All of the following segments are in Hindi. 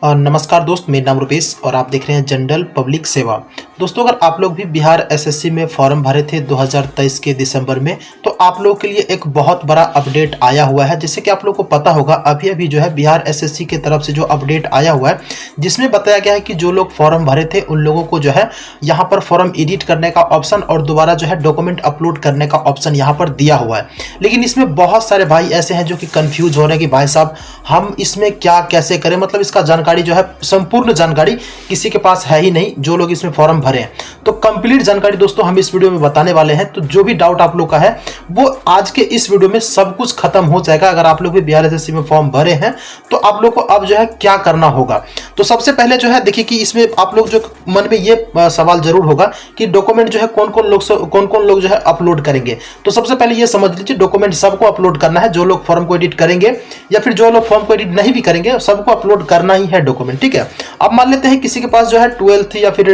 नमस्कार दोस्त, मेरा नाम रुपेश और आप देख रहे हैं जनरल पब्लिक सेवा। दोस्तों, अगर आप लोग भी बिहार एसएससी में फॉर्म भरे थे 2023 के दिसंबर में, तो आप लोगों के लिए एक बहुत बड़ा अपडेट आया हुआ है। जैसे कि आप लोगों को पता होगा, अभी अभी जो है बिहार एसएससी की तरफ से जो अपडेट आया हुआ है, जिसमें बताया गया है कि जो लोग फॉर्म भरे थे उन लोगों को जो है यहाँ पर फॉर्म एडिट करने का ऑप्शन और दोबारा जो है डॉक्यूमेंट अपलोड करने का ऑप्शन यहाँ पर दिया हुआ है। लेकिन इसमें बहुत सारे भाई ऐसे हैं जो कि कंफ्यूज हो रहे हैं कि भाई साहब हम इसमें क्या कैसे करें, मतलब इसका जानकारी जो है संपूर्ण जानकारी किसी के पास है ही नहीं जो लोग इसमें फॉर्म भरे हैं। तो कंप्लीट जानकारी दोस्तों हम इस वीडियो में बताने वाले हैं। तो जो भी डाउट आप लोग का है वो आज के इस वीडियो में सब कुछ खत्म हो जाएगा। अगर आप लोग भी बिहार एसएससी में फॉर्म भरे हैं तो आप लोग को अब जो है क्या करना होगा। तो सबसे पहले जो है देखिए कि इसमें आप लोग जो मन में ये सवाल जरूर होगा कि डॉक्यूमेंट जो है कौन कौन लोग जो है अपलोड करेंगे। तो सबसे पहले ये समझ लीजिए, डॉक्यूमेंट सबको अपलोड करना है। जो लोग फॉर्म को एडिट करेंगे या फिर जो लोग फॉर्म को एडिट नहीं भी करेंगे, सबको अपलोड करना ही है डॉक्यूमेंट, ठीक है। अब मान लेते हैं किसी के पास जो है 12th या फिर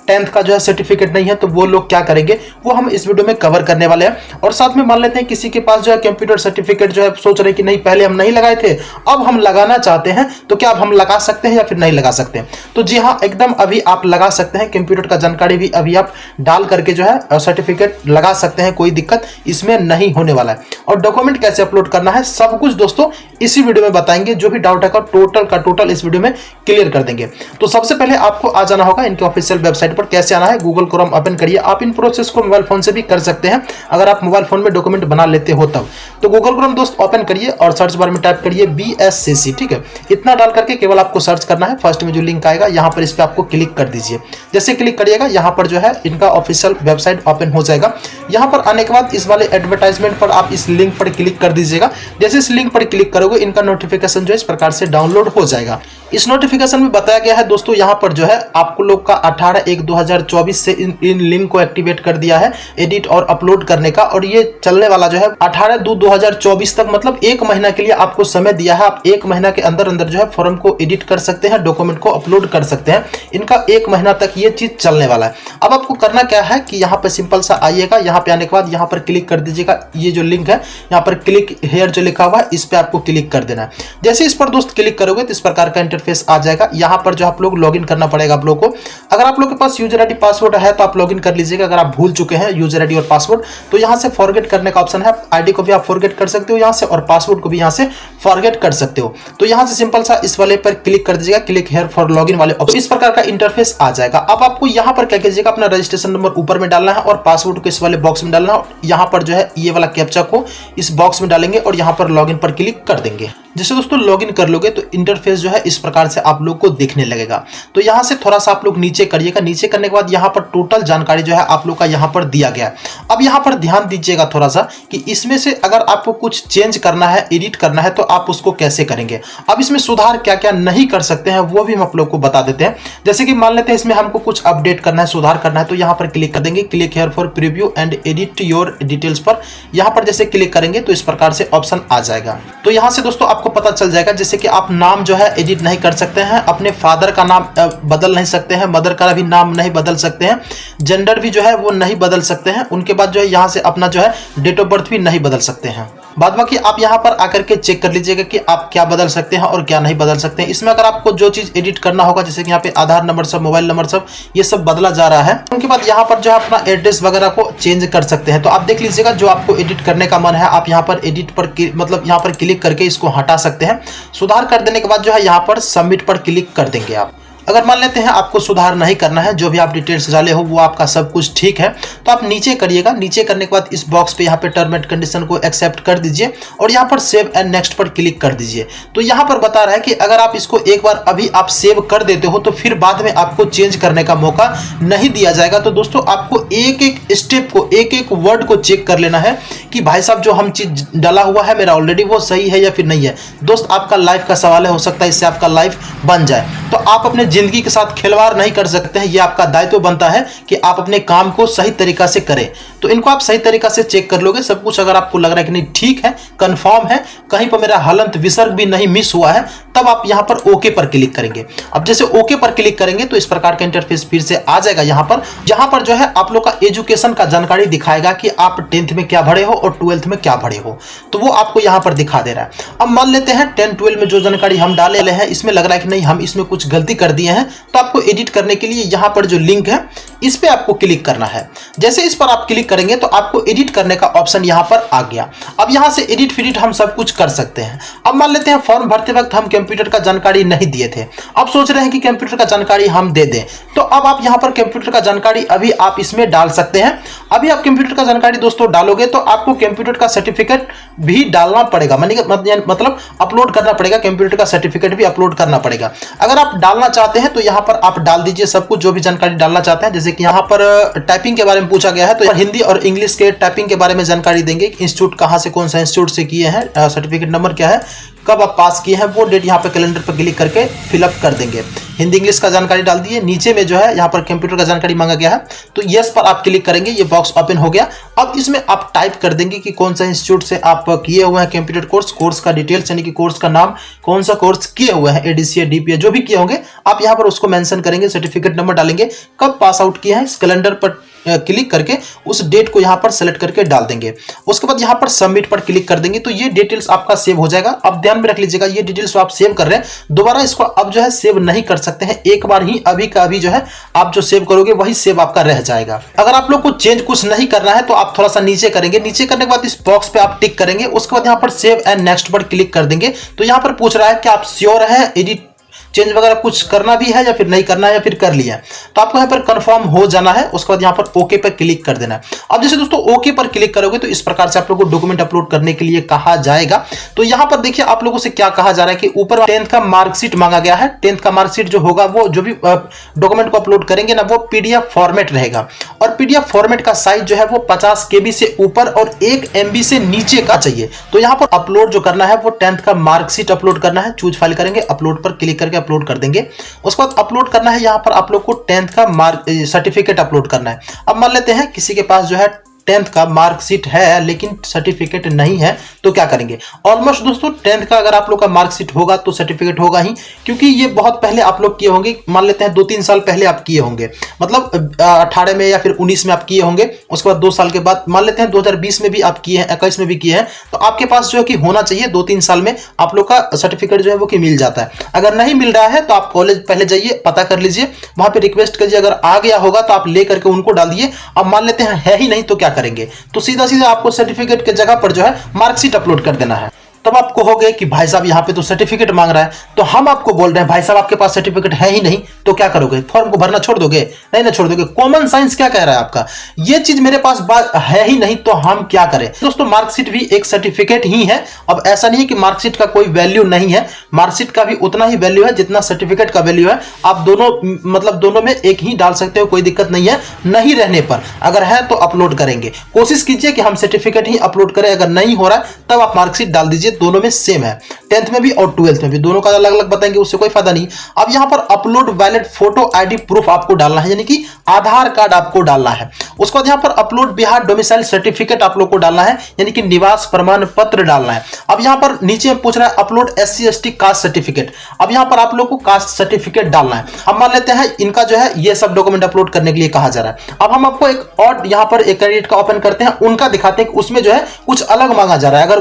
10th का जो है सर्टिफिकेट नहीं है, तो वो लोग क्या करेंगे वो हम इस वीडियो में कवर करने वाले हैं। और साथ में मान लेते हैं किसी के पास जो है कंप्यूटर सर्टिफिकेट जो है सोच रहे हैं कि नहीं पहले हम नहीं लगाए थे, अब हम लगाना चाहते हैं, तो क्या अब हम लगा सकते हैं या फिर नहीं लगा सकते हैं। तो जी हाँ, एकदम अभी आप लगा सकते हैं। कंप्यूटर का जानकारी भी अभी आप डाल करके जो है सर्टिफिकेट लगा सकते हैं, कोई दिक्कत इसमें नहीं होने वाला है। और डॉक्यूमेंट कैसे अपलोड करना है सब कुछ दोस्तों इसी वीडियो में बताएंगे। जो भी डाउट है का टोटल इस वीडियो में क्लियर कर देंगे। तो सबसे पहले आपको आ जाना होगा इनके ऑफिशियल वेबसाइट पर। कैसे आना है, गूगल क्रोम ओपन करिए। आप इन प्रोसेस को मोबाइल फोन से भी कर सकते हैं अगर आप मोबाइल फोन में डॉक्यूमेंट बना लेते हो तब। तो गूगल क्रोम दोस्त ओपन करिए और सर्च बार में टाइप करिए बीएससीसी, ठीक है। इतना डाल करके केवल आपको सर्च करना है। फर्स्ट में जो लिंक आएगा यहाँ पर इस पर आपको क्लिक कर दीजिए। जैसे क्लिक करिएगा यहाँ पर जो है इनका ऑफिशियल वेबसाइट ओपन हो जाएगा। यहाँ पर आने के बाद इस वाले एडवर्टाइजमेंट पर आप इस लिंक पर क्लिक कर दीजिएगा। जैसे इस लिंक पर क्लिक करोगे इनका नोटिफिकेशन जो है इस प्रकार से डाउनलोड हो जाएगा। इस नोटिफिकेशन में बताया गया है दोस्तों यहाँ पर जो है आपको लोग का 18/1/2024 से इन लिंक को एक्टिवेट कर दिया है एडिट और अपलोड करने का। और ये चलने वाला जो है 18/2/2024 तक, मतलब एक महीना के लिए आपको समय दिया है। आप एक महीना के अंदर अंदर जो है फॉर्म को एडिट कर सकते हैं, डॉक्यूमेंट को अपलोड कर सकते हैं। इनका एक महीना तक ये चीज चलने वाला है। अब आपको करना क्या है कि यहाँ पर सिंपल सा आइएगा। यहाँ पे आने के बाद यहाँ पर क्लिक कर दीजिएगा। ये जो लिंक है यहाँ पर क्लिक हेयर जो लिखा हुआ है इस पर आपको क्लिक कर देना है। जैसे इस पर दोस्त क्लिक करोगे तो इस प्रकार का इंटरफेस आ जाएगा। यहाँ पर जो आप लोग लॉगिन करना पड़ेगा आप लोग को। अगर आप लोग के पास यूजर आईडी पासवर्ड है तो आप लॉगिन कर लीजिएगा। अगर आप भूल चुके हैं यूजर आईडी और पासवर्ड तो यहाँ से फॉरगेट करने का ऑप्शन है। आईडी को भी आप फॉरगेट कर सकते हो यहाँ से और पासवर्ड को भी यहाँ से फॉरगेट कर सकते हो। तो यहाँ से सिंपल सा इस वाले पर क्लिक कर दीजिएगा, क्लिक हेयर फॉर लॉगिन वाले ऑप्शन। इस प्रकार का इंटरफेस आ जाएगा। अब आपको यहाँ पर क्या कीजिएगा, अपना रजिस्ट्रेशन नंबर ऊपर में डालना है और पासवर्ड को इस वाले बॉक्स में डालना है। यहाँ पर जो है ये वाला कैप्चा को इस बॉक्स में डालेंगे और यहाँ पर लॉगिन पर क्लिक कर देंगे। जैसे दोस्तों लॉगिन कर लोगे तो इंटरफेस जो है इस प्रकार से आप लोग को दिखने लगेगा। तो यहाँ से थोड़ा सा आप लोग नीचे करिएगा। नीचे करने के बाद यहाँ पर टोटल जानकारी जो है आप लोग का यहाँ पर दिया गया है। अब यहाँ पर ध्यान दीजिएगा थोड़ा सा कि इसमें से अगर आपको कुछ चेंज करना है, एडिट करना है, तो आप उसको कैसे करेंगे। अब इसमें सुधार क्या क्या नहीं कर सकते हैं वो भी हम आप लोग को बता देते हैं। जैसे कि मान लेते हैं इसमें हमको कुछ अपडेट करना है, सुधार करना है, तो यहाँ पर क्लिक कर देंगे। Click here for preview and edit your details पर यहाँ पर जैसे क्लिक करेंगे तो इस प्रकार से ऑप्शन आ जाएगा। तो यहाँ से दोस्तों आपको पता चल जाएगा जैसे कि आप नाम जो है एडिट नहीं कर सकते हैं, अपने फादर का नाम बदल नहीं सकते हैं, मदर का भी नाम नहीं बदल सकते हैं, जेंडर भी जो है वो नहीं बदल सकते हैं। उनके बाद जो है यहाँ से अपना जो है डेट ऑफ बर्थ भी नहीं बदल सकते हैं। बाद बाकी आप यहाँ पर आकर के चेक कर लीजिएगा कि आप क्या बदल सकते हैं और क्या नहीं बदल सकते हैं। इसमें अगर आपको जो चीज एडिट करना होगा जैसे कि यहाँ पे आधार नंबर सब, मोबाइल नंबर सब, ये सब बदला जा रहा है। उनके बाद यहाँ पर जो है अपना एड्रेस वगैरह को चेंज कर सकते हैं। तो आप देख लीजिएगा जो आपको एडिट करने का मन है आप यहाँ पर एडिट पर मतलब यहाँ पर क्लिक करके इसको हटा सकते हैं। सुधार कर देने के बाद जो है यहाँ पर सबमिट पर क्लिक कर देंगे आप। अगर मान लेते हैं आपको सुधार नहीं करना है, जो भी आप डिटेल्स डाले हो वो आपका सब कुछ ठीक है, तो आप नीचे करिएगा। नीचे करने के बाद इस बॉक्स पे यहाँ पे टर्म एंड कंडीशन को एक्सेप्ट कर दीजिए और यहाँ पर सेव एंड नेक्स्ट पर क्लिक कर दीजिए। तो यहाँ पर बता रहा है कि अगर आप इसको एक बार अभी आप सेव कर देते हो तो फिर बाद में आपको चेंज करने का मौका नहीं दिया जाएगा। तो दोस्तों आपको एक एक स्टेप को, एक एक वर्ड को चेक कर लेना है कि भाई साहब जो हम चीज डाला हुआ है मेरा ऑलरेडी वो सही है या फिर नहीं है। दोस्त आपका लाइफ का सवाल है, हो सकता है इससे आपका लाइफ बन जाए। तो आप अपने जिंदगी के साथ खिलवाड़ नहीं कर सकते हैं। ये आपका दायित्व बनता है कि आप अपने काम को सही तरीका से करें। तो इनको आप सही तरीका से चेक कर लोगे सब कुछ। अगर आपको लग रहा है कि नहीं ठीक है, कंफर्म है, कहीं पर मेरा हलंत विसर्ग भी नहीं मिस हुआ है, तब आप यहाँ पर ओके पर क्लिक करेंगे। अब जैसे ओके पर क्लिक करेंगे तो इस प्रकार का इंटरफेस फिर से आ जाएगा। यहाँ पर जो है आप लोग का एजुकेशन का जानकारी दिखाएगा कि आप 10th में क्या भरे हो और 12th में क्या भरे हो, तो वो आपको यहाँ पर दिखा दे रहा है। अब मान लेते हैं 10 12 में जो जानकारी हम डाले हैं इसमें लग रहा है कि नहीं हम इसमें कुछ गलती कर दिए हैं, तो आपको एडिट करने के लिए यहाँ पर जो लिंक है इस पे आपको क्लिक करना है। जैसे इस पर आप क्लिक करेंगे तो आपको एडिट करने का ऑप्शन यहाँ पर आ गया। अब यहाँ से एडिट फिडिट हम सब कुछ कर सकते हैं। अब मान लेते हैं फॉर्म भरते वक्त हम कंप्यूटर का जानकारी नहीं दिए थे, अब सोच रहे हैं कि कंप्यूटर का जानकारी हम दे दें, तो अब आप यहाँ पर कंप्यूटर का जानकारी अभी आप इसमें डाल सकते हैं। अभी आप कंप्यूटर का जानकारी दोस्तों डालोगे तो आपको कंप्यूटर का सर्टिफिकेट भी डालना पड़ेगा, मतलब अपलोड करना पड़ेगा, कंप्यूटर का सर्टिफिकेट भी अपलोड करना पड़ेगा। अगर आप डालना चाहते हैं तो यहाँ पर आप डाल दीजिए सब कुछ जो भी जानकारी डालना चाहते हैं। जैसे कि यहाँ पर टाइपिंग के बारे में पूछा गया है तो हिंदी और इंग्लिश के टाइपिंग के बारे में जानकारी देंगे, इंस्टीट्यूट कहाँ से, कौन सा इंस्टीट्यूट से किए हैं, सर्टिफिकेट नंबर क्या है, कब आप पास किए हैं, वो डेट यहाँ पे कैलेंडर पर क्लिक करके फिलअप कर देंगे। हिंदी इंग्लिश का जानकारी डाल दिए। नीचे में जो है यहाँ पर कंप्यूटर का जानकारी मांगा गया है तो यस पर आप क्लिक करेंगे, ये बॉक्स ओपन हो गया। अब इसमें आप टाइप कर देंगे कि कौन सा इंस्टीट्यूट से आप किए हुए हैं कंप्यूटर कोर्स, कोर्स का डिटेल्स यानी कि कोर्स का नाम, कौन सा कोर्स किए हुए हैं, एडीसीए डीपीए जो भी किए होंगे आप यहाँ पर उसको मेंशन करेंगे, सर्टिफिकेट नंबर डालेंगे, कब पास आउट किया है, इस कैलेंडर पर क्लिक करके उस डेट को यहाँ पर सेलेक्ट करके डाल देंगे। उसके बाद यहाँ पर सबमिट पर क्लिक कर देंगे तो ये डिटेल्स आपका सेव हो जाएगा। अब ध्यान में रख लीजिएगा ये डिटेल्स आप सेव कर रहे हैं दोबारा इसको अब जो है सेव नहीं कर सकते हैं, एक बार ही अभी का अभी जो है आप जो सेव करोगे वही सेव आपका रह जाएगा। अगर आप लोग को चेंज कुछ नहीं करना है तो आप थोड़ा सा नीचे करेंगे, नीचे करने के बाद इस बॉक्स पे आप टिक करेंगे, उसके बाद यहाँ पर सेव एंड नेक्स्ट पर क्लिक कर देंगे। तो यहाँ पर पूछ रहा है कि आप श्योर है एडिट चेंज वगैरह कुछ करना भी है या फिर नहीं करना है या फिर कर लिया है, तो आपको यहाँ पर कंफर्म हो जाना है। उसके बाद यहाँ पर ओके पर क्लिक कर देना है। अब जैसे दोस्तों ओके पर क्लिक करोगे तो इस प्रकार से आप लोगों को डॉक्यूमेंट अपलोड करने के लिए कहा जाएगा। तो यहाँ पर देखिए आप लोगों से क्या कहा जा रहा है कि ऊपर 10th का मार्कशीट मांगा गया है। 10th का मार्कशीट जो होगा वो जो भी डॉक्यूमेंट को अपलोड करेंगे ना वो पीडीएफ फॉर्मेट रहेगा और पीडीएफ फॉर्मेट का साइज जो है वो 50 KB से ऊपर और 1 MB से नीचे का चाहिए। तो यहाँ पर अपलोड जो करना है वो 10th का मार्कशीट अपलोड करना है। चूज फाइल करेंगे, अपलोड पर क्लिक करके अपलोड कर देंगे। उसके बाद अपलोड करना है यहाँ पर आप लोग को 10th का सर्टिफिकेट अपलोड करना है। अब मान लेते हैं किसी के पास जो है 10th का मार्कशीट है लेकिन सर्टिफिकेट नहीं है तो क्या करेंगे। ऑलमोस्ट दोस्तों 10th का अगर आप लोग का मार्कशीट होगा तो सर्टिफिकेट होगा ही, क्योंकि ये बहुत पहले आप लोग किए होंगे। मान लेते हैं 2-3 साल पहले आप किए होंगे, मतलब 18 में या फिर 19 में आप किए होंगे। उसके बाद 2 साल के बाद मान लेते हैं 2020 में भी आप किए हैं, 21 में भी किए हैं, तो आपके पास जो है कि होना चाहिए 2-3 साल में आप लोग का सर्टिफिकेट जो है वो कि मिल जाता है। अगर नहीं मिल रहा है तो आप कॉलेज पहले जाइए, पता कर लीजिए, वहां पर रिक्वेस्ट कीजिए, अगर आ गया होगा तो आप ले करके उनको डाल दिए। अब मान लेते हैं है ही नहीं तो क्या करेंगे, तो सीधा सीधा आपको सर्टिफिकेट के जगह पर जो है मार्कशीट अपलोड कर देना है। तब आप कहोगे कि भाई साहब यहाँ पे तो सर्टिफिकेट मांग रहा है, तो हम आपको बोल रहे हैं भाई साहब आपके पास सर्टिफिकेट है ही नहीं तो क्या करोगे, फॉर्म को भरना छोड़ दोगे? नहीं ना छोड़ दोगे। कॉमन साइंस क्या कह रहा है आपका, ये चीज मेरे पास बात है ही नहीं तो हम क्या करें। दोस्तों मार्कशीट भी एक सर्टिफिकेट ही है। अब ऐसा नहीं है कि मार्कशीट का कोई वैल्यू नहीं है, मार्कशीट का भी उतना ही वैल्यू है जितना सर्टिफिकेट का वैल्यू है। आप दोनों मतलब दोनों में एक ही डाल सकते हो, कोई दिक्कत नहीं है। नहीं रहने पर अगर है तो अपलोड करेंगे, कोशिश कीजिए कि हम सर्टिफिकेट ही अपलोड करें। अगर नहीं हो रहा है तब आप मार्कशीट डाल दीजिए, दोनों में सेम है, 10th में भी और 12th में भी, दोनों का अलग अलग बताएंगे उससे कोई फायदा नहीं। अब यहां पर upload valid photo ID proof आपको डालना है, यानी कि आधार कार्ड आपको डालना है। उसके बाद यहां पर अपलोड बिहार डोमिसाइल सर्टिफिकेट आप लोग को डालना है, यानी कि निवास प्रमाण पत्र डालना है। अब यहां पर नीचे पूछ रहा है अपलोड SC/ST कास्ट सर्टिफिकेट। अब यहां पर आप लोग को कास्ट सर्टिफिकेट डालना है। अब मान लेते हैं इनका जो है ये सब डॉक्यूमेंट अपलोड करने के लिए कहा जा रहा है। अब हम आपको एक और यहां पर एक कैंडिडेट का ओपन करते हैं, उनका दिखाते हैं कि उसमें जो है कुछ अलग मांगा जा रहा है। अगर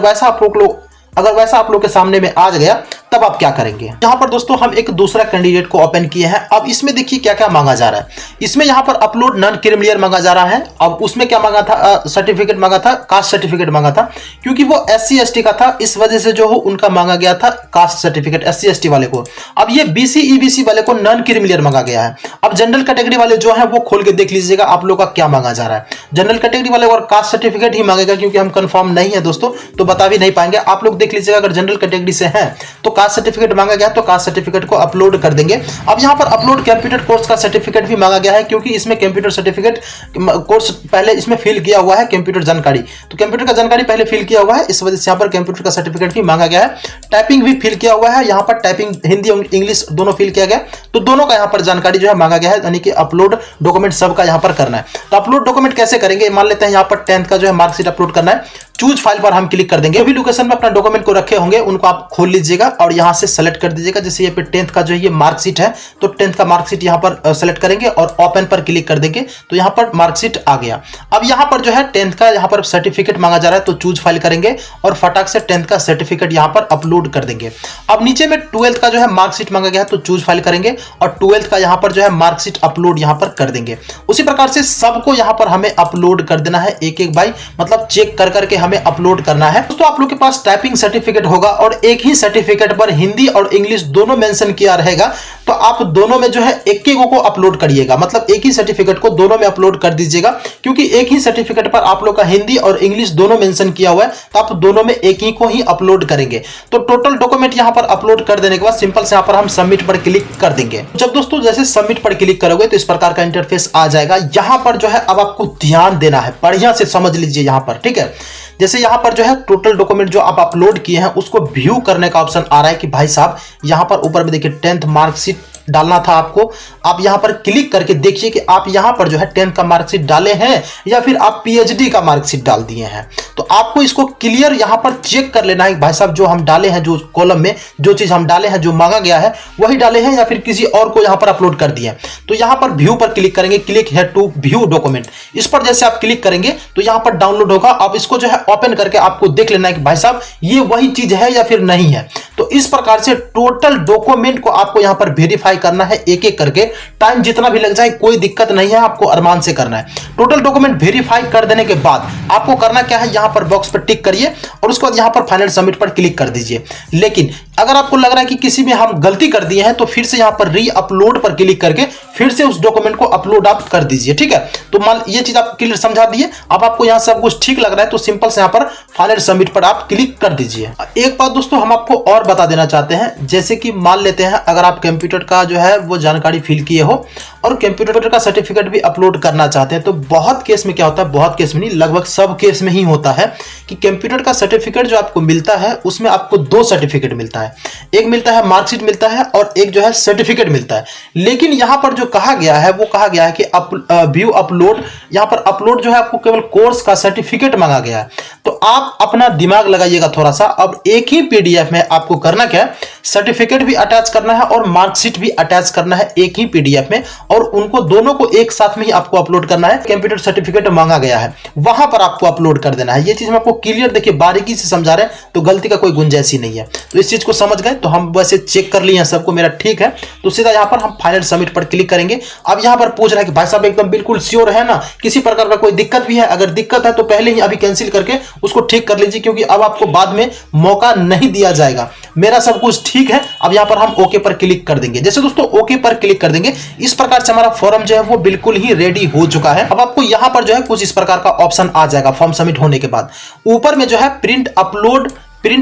वैसा आप लोग के सामने में आ गया तब आप क्या करेंगे। यहाँ पर दोस्तों हम एक दूसरा कैंडिडेट को ओपन किए हैं। अब इसमें देखिए क्या क्या मांगा जा रहा है। इसमें यहाँ पर अपलोड नॉन क्रिमिलियर मांगा जा रहा है। अब उसमें क्या मांगा था, सर्टिफिकेट मांगा था, कास्ट सर्टिफिकेट मांगा था, क्योंकि वो SC/ST का था, इस वजह से जो हो उनका मांगा गया था कास्ट सर्टिफिकेट SC/ST वाले को। अब ये BC EBC वाले को नॉन क्रिमिलियर मांगा गया है। अब जनरल कैटेगरी वाले जो है वो खोल के देख लीजिएगा आप लोग का क्या मांगा जा रहा है। जनरल कैटेगरी वाले और कास्ट सर्टिफिकेट ही मांगेगा, क्योंकि हम कंफर्म नहीं है दोस्तों तो बता भी नहीं पाएंगे। आप लोग देख लीजिएगा, अगर जनरल कैटेगरी से है तो कास्ट सर्टिफिकेट मांगा गया तो कास्ट सर्टिफिकेट को अपलोड कर देंगे। अब यहां पर अपलोड कंप्यूटर कोर्स का सर्टिफिकेट भी मांगा गया है, क्योंकि इसमें कंप्यूटर सर्टिफिकेट कोर्स पहले इसमें फिल किया हुआ है, कंप्यूटर जानकारी, तो कंप्यूटर का जानकारी पहले फिल किया हुआ है, इस वजह से यहां पर कंप्यूटर का सर्टिफिकेट भी मांगा गया है। टाइपिंग भी फिल किया हुआ है, यहां पर टाइपिंग हिंदी और इंग्लिश दोनों फिल किया गया, तो दोनों का यहां पर जानकारी जो है मांगा गया है, यानी कि अपलोड डॉक्यूमेंट सबका यहां पर करना है। तो अपलोड डॉक्यूमेंट कैसे करेंगे, मान लेते हैं यहां पर 10th का जो है मार्कशीट अपलोड करना है। चूज फाइल पर हम क्लिक कर देंगे। जो भी लोकेशन में अपना डॉक्यूमेंट को रखे होंगे उनको आप खोल लीजिएगा और यहाँ से सेलेक्ट कर दीजिएगा। जैसे यहाँ पे 10th का जो ये मार्कशीट है तो 10th का मार्कशीट यहाँ पर सेलेक्ट करेंगे और ओपन पर क्लिक कर देंगे तो यहाँ पर मार्कशीट आ गया। अब यहाँ पर जो है 10th का यहाँ पर सर्टिफिकेट मांगा जा रहा है तो चूज फाइल करेंगे और फटाक से 10th का सर्टिफिकेट यहाँ पर अपलोड कर देंगे। अब नीचे में 12th का जो है मार्कशीट मांगा गया है तो चूज फाइल करेंगे और 12th का यहाँ पर जो है मार्कशीट अपलोड यहाँ पर कर देंगे। उसी प्रकार से सबको यहाँ पर हमें अपलोड कर देना है एक एक बाई, मतलब चेक कर करके हमें अपलोड करना है। दोस्तों आप लोग के पास टाइपिंग सर्टिफिकेट होगा और एक ही सर्टिफिकेट पर हिंदी और इंग्लिश दोनों मेंशन किया रहेगा तो आप दोनों में जो है एक एक को अपलोड करिएगा, मतलब एक ही सर्टिफिकेट को दोनों में अपलोड कर दीजिएगा, क्योंकि एक ही सर्टिफिकेट पर आप लोग का हिंदी और इंग्लिश दोनों मेंशन किया हुआ है तो आप दोनों में एक ही को ही अपलोड करेंगे। तो टोटल डॉक्यूमेंट यहां पर अपलोड कर देने के बाद सिंपल से यहां पर हम सबमिट पर क्लिक कर देंगे। जब दोस्तों जैसे सबमिट पर क्लिक करोगे तो इस प्रकार का इंटरफेस आ जाएगा। यहां पर जो है अब आपको ध्यान देना है, बढ़िया से समझ लीजिए यहां पर, ठीक है। जैसे यहां पर जो है टोटल डॉक्यूमेंट जो आप अपलोड किए हैं उसको व्यू करने का ऑप्शन आ रहा है कि भाई साहब यहां पर ऊपर में देखिए 10th मार्कशीट डालना था आपको। आप यहां पर क्लिक करके देखिए कि आप यहां पर जो है 10th का मार्कशीट डाले हैं या फिर आप पीएचडी का मार्कशीट डाल दिए हैं। तो आपको इसको क्लियर यहां पर चेक कर लेना है भाई साहब जो हम डाले हैं, जो कॉलम में जो चीज हम डाले हैं, जो मांगा गया है वही डाले हैं या फिर किसी और को यहां पर अपलोड कर दिए। तो यहां पर व्यू पर क्लिक करेंगे, क्लिक है टू व्यू डॉक्यूमेंट, इस पर जैसे आप क्लिक करेंगे तो यहां पर डाउनलोड होगा। आप इसको जो है ओपन करके आपको देख लेना है कि भाई साहब ये वही चीज है या फिर नहीं है। तो इस प्रकार से टोटल डॉक्यूमेंट को आपको यहां पर वेरीफाई करना है एक एक करके। टाइम जितना भी लग जाए कोई दिक्कत नहीं है, आपको अरमान से करना है। टोटल डॉक्यूमेंट वेरीफाई कर देने के बाद आपको करना क्या है, यहां पर बॉक्स पर टिक करिए और उसके बाद यहां पर फाइनल सबमिट पर क्लिक कर दीजिए। लेकिन अगर आपको लग रहा है कि किसी में हम गलती कर दिए हैं तो फिर से यहां पर री अपलोड पर क्लिक करके फिर से उस डॉक्यूमेंट को अपलोड आप कर दीजिए, ठीक है। तो मान ये चीज आप क्लियर समझा दिए। अब आपको यहां सब कुछ ठीक लग रहा है तो सिंपल से यहां पर फाइनल सबमिट पर आप क्लिक कर दीजिए। एक बात दोस्तों हम आपको और बता देना चाहते हैं, जैसे कि मान लेते हैं अगर आप कंप्यूटर का जो है वो जानकारी फिल किए हो और कंप्यूटर का सर्टिफिकेट भी अपलोड करना चाहते हैं, तो बहुत केस में क्या होता है, बहुत केस में नहीं लगभग सब केस में ही होता है कि कंप्यूटर का सर्टिफिकेट जो आपको मिलता है उसमें आपको दो सर्टिफिकेट मिलता है, एक मिलता है मार्कशीट मिलता है और एक जो है सर्टिफिकेट मिलता है। लेकिन यहां पर जो कहा गया है वो कहा गया है कि व्यू अपलोड, यहां पर अपलोड जो है आपको केवल कोर्स का सर्टिफिकेट मांगा गया है। तो आप अपना दिमाग लगाइएगा थोड़ा सा। अब एक ही पीडीएफ में आपको करना क्या है, सर्टिफिकेट भी अटैच करना है और मार्कशीट भी अटैच करना है एक ही पीडीएफ में, और उनको दोनों को एक साथ में ही आपको अपलोड करना है। कंप्यूटर सर्टिफिकेट मांगा गया है वहां पर आपको अपलोड कर देना है। ये चीज हम आपको क्लियर देखिए बारीकी से समझा रहे हैं तो गलती का कोई गुंजाइश ही नहीं है। तो इस चीज को समझ गए तो हम वैसे चेक कर लिए हैं सबको मेरा ठीक है, तो सीधा यहां पर हम फाइनल सबमिट पर क्लिक करेंगे। अब यहां पर पूछ रहा है कि भाई साहब एकदम बिल्कुल श्योर है ना, किसी प्रकार का कोई दिक्कत भी है? अगर दिक्कत है तो पहले ही अभी कैंसिल करके उसको ठीक कर लीजिए, क्योंकि अब आपको बाद में मौका नहीं दिया जाएगा। मेरा सब कुछ ठीक है। अब यहां पर हम ओके पर क्लिक कर देंगे। जैसे दोस्तों ओके पर क्लिक कर देंगे इस प्रकार से हमारा फॉर्म जो है वो बिल्कुल ही रेडी हो चुका है। अब आपको यहां पर जो है कुछ इस प्रकार का ऑप्शन आ जाएगा फॉर्म सबमिट होने के बाद। ऊपर में जो है प्रिंट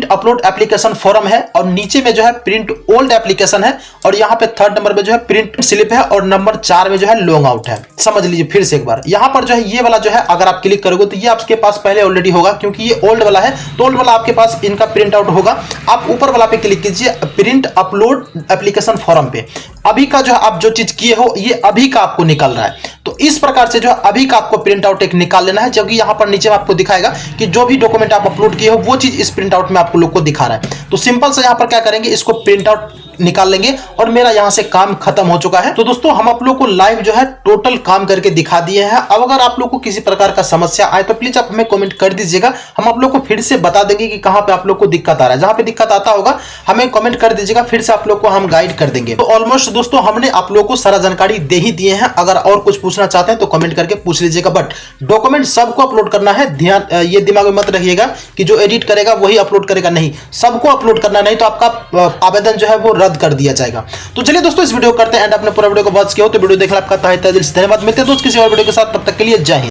अपलोड एप्लीकेशन फॉर्म है और नीचे में जो है प्रिंट ओल्ड एप्लीकेशन है और यहाँ पे थर्ड नंबर पे जो है प्रिंट स्लिप है और नंबर 4 में जो है लॉन्ग आउट है। समझ लीजिए फिर से एक बार, यहाँ पर जो है ये वाला जो है अगर आप क्लिक करोगे तो ये आपके पास पहले ऑलरेडी होगा, क्योंकि ये ओल्ड वाला है तो ओल्ड वाला आपके पास इनका प्रिंट आउट होगा। आप ऊपर वाला पे क्लिक कीजिए प्रिंट अपलोड एप्लीकेशन फॉर्म पे। अभी का जो है आप जो चीज किए हो ये अभी का आपको निकल रहा है, तो इस प्रकार से जो है अभी का आपको प्रिंट आउट एक निकाल लेना है। जबकि यहाँ पर नीचे आपको दिखाएगा कि जो भी डॉक्यूमेंट आप अपलोड किए हो वो चीज इस प्रिंट आउट में आपको लोग को दिखा रहा है। तो सिंपल से यहाँ पर क्या करेंगे, इसको प्रिंट आउट निकाल लेंगे और मेरा यहां से काम खत्म हो चुका है। तो दोस्तों हम आप लोग को लाइव जो है टोटल काम करके दिखा दिए हैं। अब अगर आप लोग को किसी प्रकार का समस्या आए तो प्लीज आप हमें कमेंट कर दीजिएगा, हम आप लोग को फिर से बता देंगे कि कहां पे आप लोग को दिक्कत आ रहा है। जहां पे दिक्कत आता होगा हमें कमेंट कर दीजिएगा, फिर से आप लोग को हम गाइड कर देंगे। तो ऑलमोस्ट दोस्तों हमने आप लोग को सारा जानकारी दे ही दिए हैं। अगर और कुछ पूछना चाहते हैं तो कमेंट करके पूछ लीजिएगा, बट डॉक्यूमेंट सबको अपलोड करना है। ध्यान ये दिमाग में मत रखिएगा कि जो एडिट करेगा वही अपलोड करेगा, नहीं, सबको अपलोड करना, नहीं तो आपका आवेदन जो है वो रद्द कर दिया जाएगा। तो चलिए दोस्तों इस वीडियो करते हैं एंड अपने पूरा वीडियो को वॉच किया हो तो वीडियो देखना आपका तहे दिल से धन्यवाद। मिलते हैं दोस्त किसी और वीडियो के साथ, तब तक के लिए जय हिंद।